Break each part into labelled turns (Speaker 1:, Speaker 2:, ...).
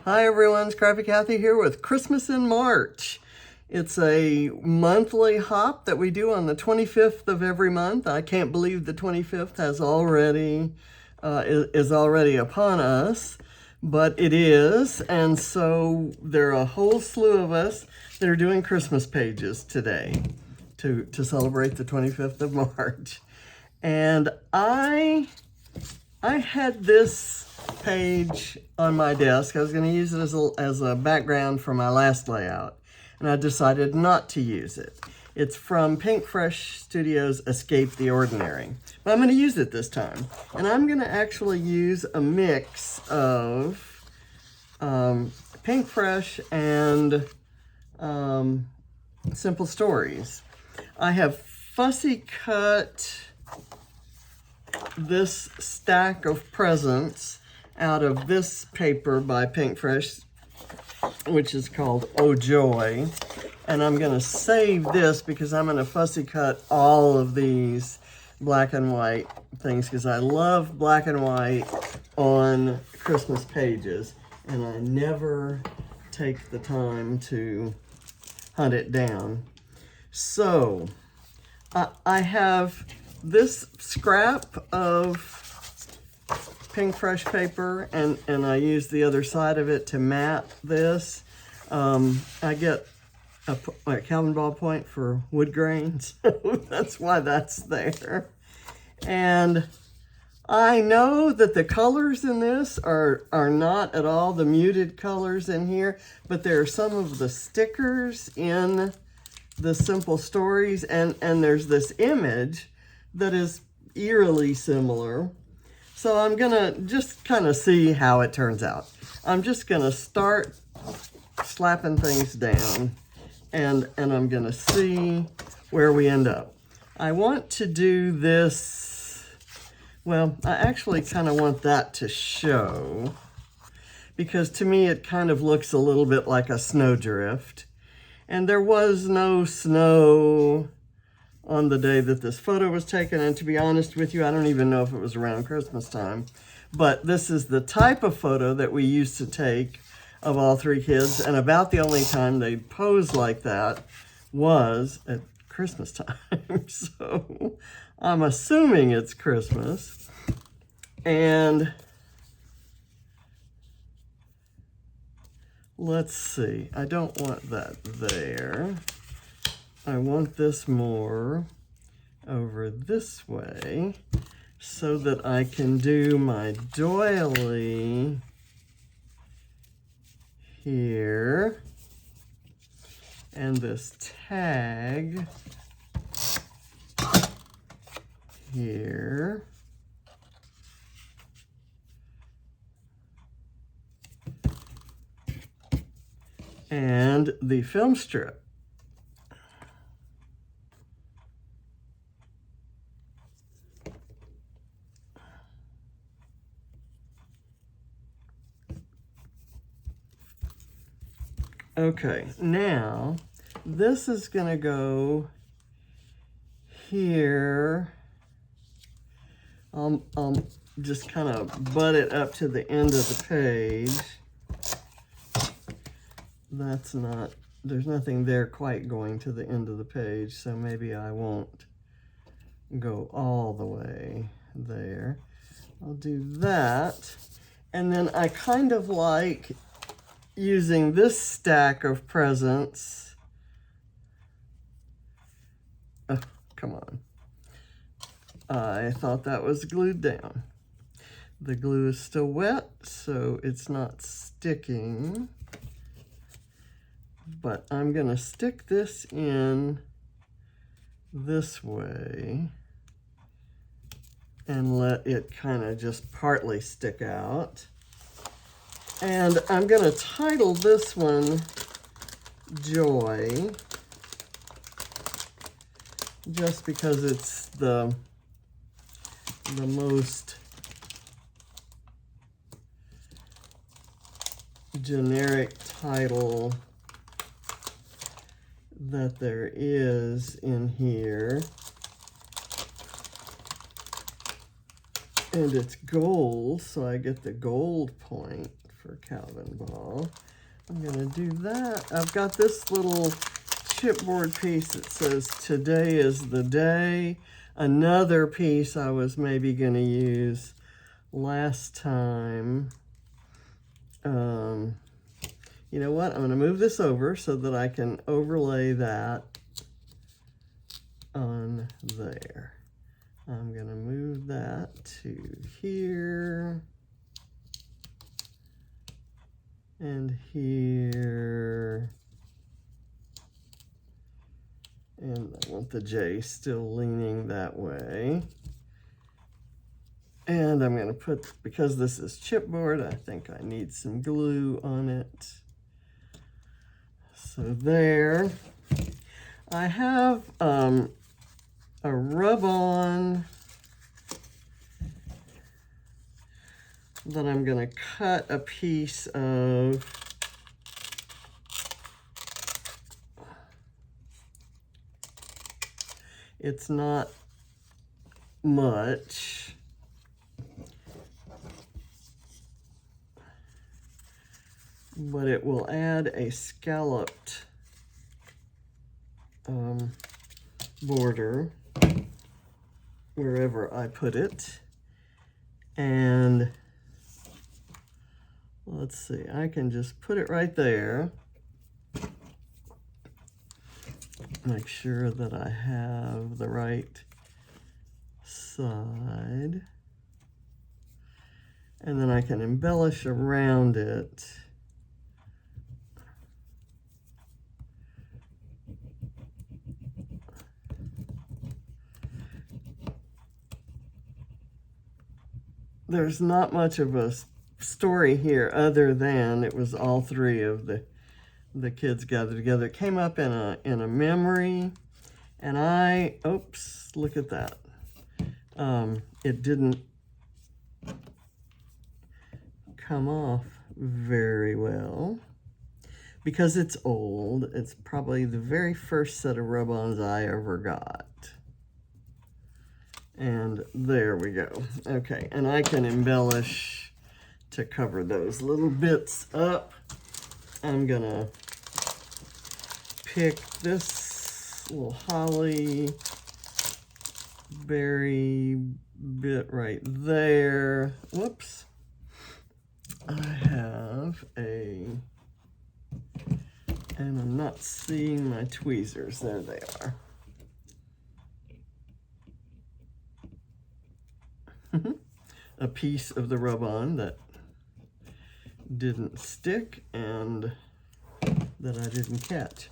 Speaker 1: Hi everyone, Scrappy Kathy here with Christmas in March. It's a monthly hop that we do on the 25th of every month. I can't believe the 25th has already is already upon us, but it is, and so there are a whole slew of us that are doing Christmas pages today to celebrate the 25th of March. And I had this page on my desk. I was going to use it as a background for my last layout, and I decided not to use it. It's from Pinkfresh Studios' Escape the Ordinary. But I'm going to use it this time. And I'm going to actually use a mix of Pinkfresh and Simple Stories. I have fussy cut this stack of presents out of this paper by Pinkfresh, which is called Oh Joy. And I'm going to save this because I'm going to fussy cut all of these black and white things because I love black and white on Christmas pages, and I never take the time to hunt it down. So I have this scrap of Pinkfresh paper, and I use the other side of it to mat this. I get a Calvin ballpoint for wood grain, so that's why that's there. And I know that the colors in this are not at all the muted colors in here, but there are some of the stickers in the Simple Stories, and there's this image that is eerily similar. So I'm gonna just kind of see how it turns out. I'm just gonna start slapping things down, and I'm gonna see where we end up. I want to do this, well, I actually kind of want that to show, because to me it kind of looks a little bit like a snowdrift. And there was no snow on the day that this photo was taken, and to be honest with you, I don't even know if it was around Christmas time. But this is the type of photo that we used to take of all three kids, and about the only time they posed like that was at Christmas time. So I'm assuming it's Christmas. And let's see, I don't want that there. I want this more over this way so that I can do my doily here and this tag here. And the film strip. Okay, now this is gonna go here. I'll just kind of butt it up to the end of the page. That's not, there's nothing there quite going to the end of the page, so maybe I won't go all the way there. I'll do that. And then I kind of like using this stack of presents. Oh, come on. I thought that was glued down. The glue is still wet, so it's not sticking. But I'm gonna stick this in this way and let it kind of just partly stick out. And I'm gonna title this one Joy, just because it's the most generic title that there is in here. And it's gold, so I get the gold point for Calvin Ball. I'm gonna do that. I've got this little chipboard piece that says today is the day. Another piece I was maybe gonna use last time. You know what? I'm gonna move this over so that I can overlay that on there. I'm gonna move that to here and here. And I want the J still leaning that way. And I'm gonna put, because this is chipboard, I think I need some glue on it. So there. I have a rub-on that I'm gonna cut a piece of. It's not much. But it will add a scalloped border wherever I put it. And let's see, I can just put it right there. Make sure that I have the right side. And then I can embellish around it. There's not much of a story here other than it was all three of the kids gathered together. It came up in a memory, and oops, look at that. It didn't come off very well because it's old. It's probably the very first set of rub-ons I ever got. And there we go. Okay, and I can embellish to cover those little bits up. I'm gonna pick this little holly berry bit right there. Whoops. I have and I'm not seeing my tweezers. There they are. A piece of the rub-on that didn't stick and that I didn't catch.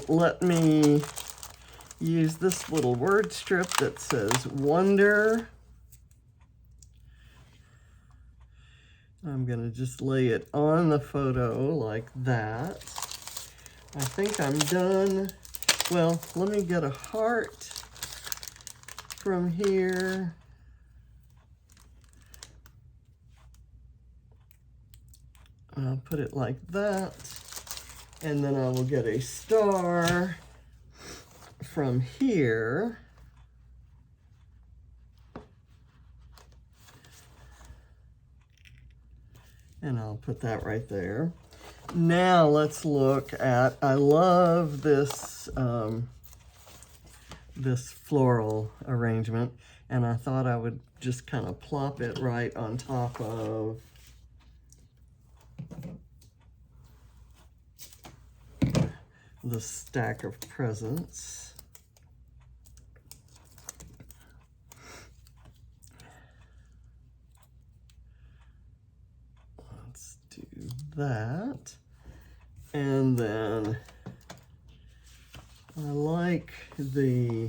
Speaker 1: Let me use this little word strip that says wonder. I'm gonna just lay it on the photo like that. I think I'm done. Well, let me get a heart from here. I'll put it like that, and then I will get a star from here. And I'll put that right there. Now let's look at, I love this, this floral arrangement, and I thought I would just kind of plop it right on top of the stack of presents. Let's do that. And then I like the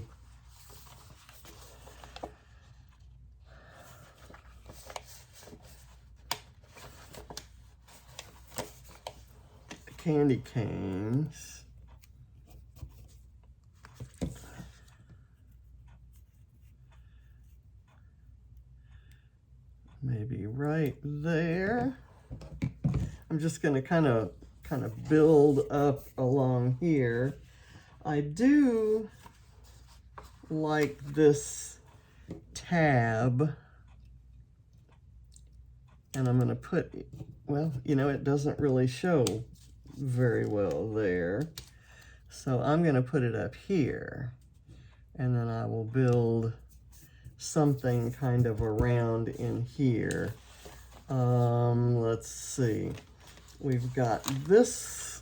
Speaker 1: candy canes. Maybe right there. I'm just going to kind of build up along here. I do like this tab And I'm going to put, well, you know, it doesn't really show very well there. So I'm going to put it up here. And then I will build something kind of around in here. Let's see. We've got this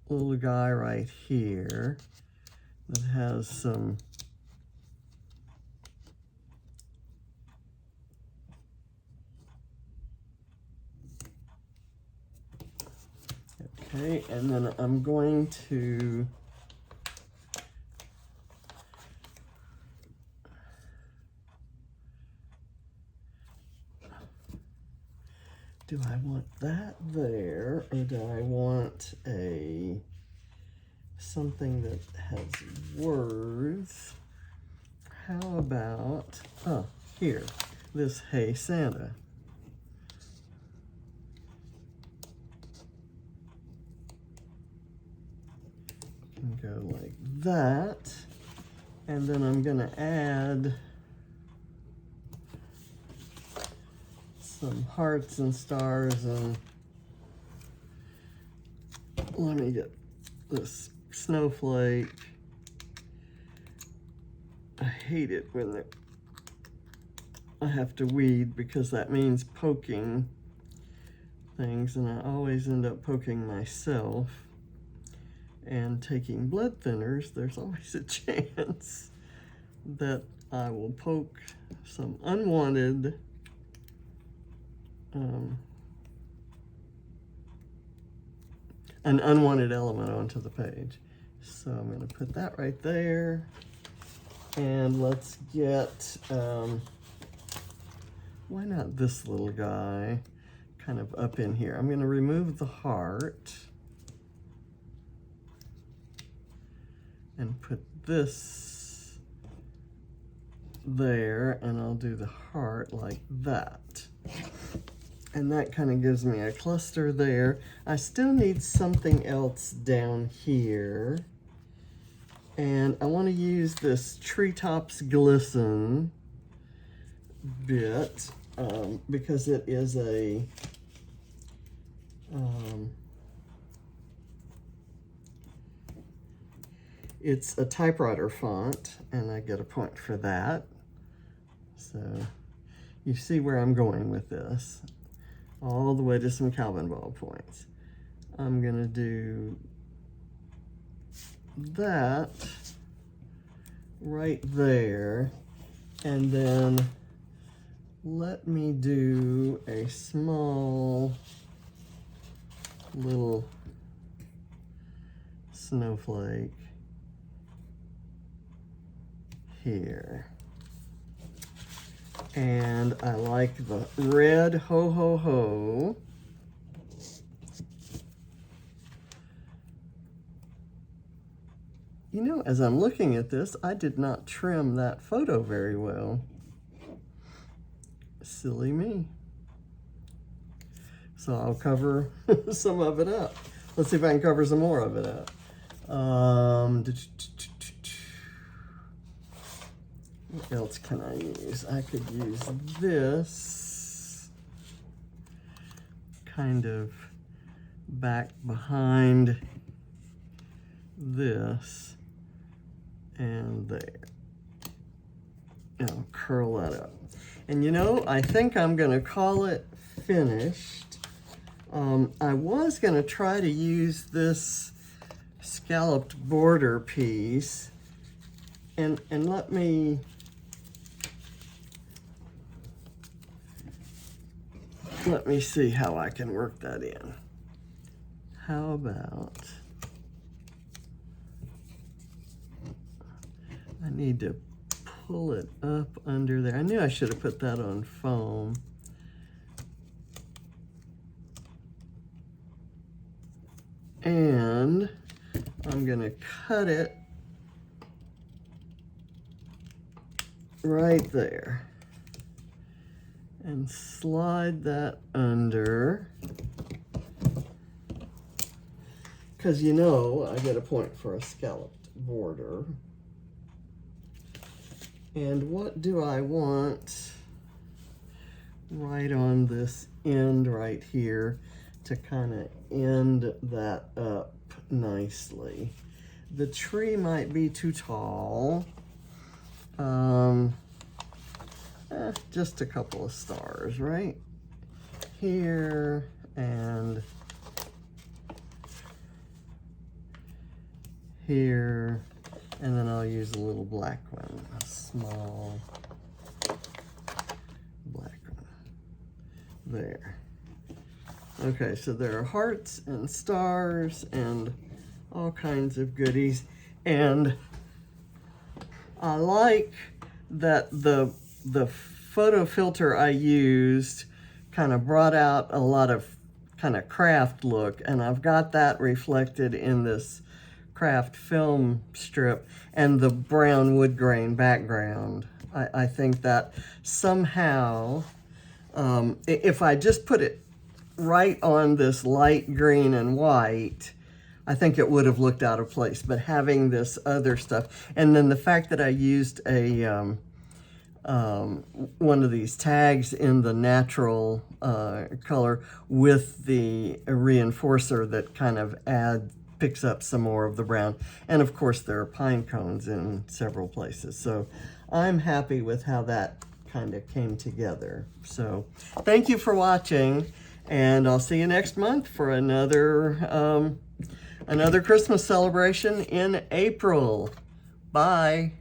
Speaker 1: little guy right here that has some okay, and then I'm going to do I want that there, or do I want something that has words? How about, oh, here, this Hey Santa. And go like that. And then I'm gonna add some hearts and stars, and let me get this snowflake. I hate it when I have to weed, because that means poking things, and I always end up poking myself. And taking blood thinners, there's always a chance that I will poke some unwanted an unwanted element onto the page. So I'm going to put that right there. And let's get, why not this little guy kind of up in here? I'm going to remove the heart and put this there, and I'll do the heart like that. And that kind of gives me a cluster there. I still need something else down here. And I want to use this Treetops Glisten bit because it is a it's a typewriter font, and I get a point for that. So you see where I'm going with this, all the way to some Calvin ball points. I'm gonna do that right there, and then let me do a small little snowflake here. And I like the red ho ho ho. You know, as I'm looking at this, I did not trim that photo very well. Silly me. So I'll cover some of it up. Let's see if I can cover some more of it up. What else can I use? I could use this kind of back behind this and there. And I'll curl that up. And you know, I think I'm gonna call it finished. I was gonna try to use this scalloped border piece, and let me see how I can work that in. How about, I need to pull it up under there. I knew I should have put that on foam. And I'm gonna cut it right there and slide that under, because you know I get a point for a scalloped border. And what do I want right on this end right here to kind of end that up nicely. The tree might be too tall. Just a couple of stars right here and here, and then I'll use a little black one, a small black one there. Okay, so there are hearts and stars and all kinds of goodies, and I like that the photo filter I used kind of brought out a lot of kind of craft look, and I've got that reflected in this craft film strip and the brown wood grain background. I think that somehow, if I just put it right on this light green and white, I think it would have looked out of place, but having this other stuff, and then the fact that I used a one of these tags in the natural color with the reinforcer that kind of picks up some more of the brown. And of course there are pine cones in several places. So I'm happy with how that kind of came together. So thank you for watching, and I'll see you next month for another Christmas celebration in April. Bye.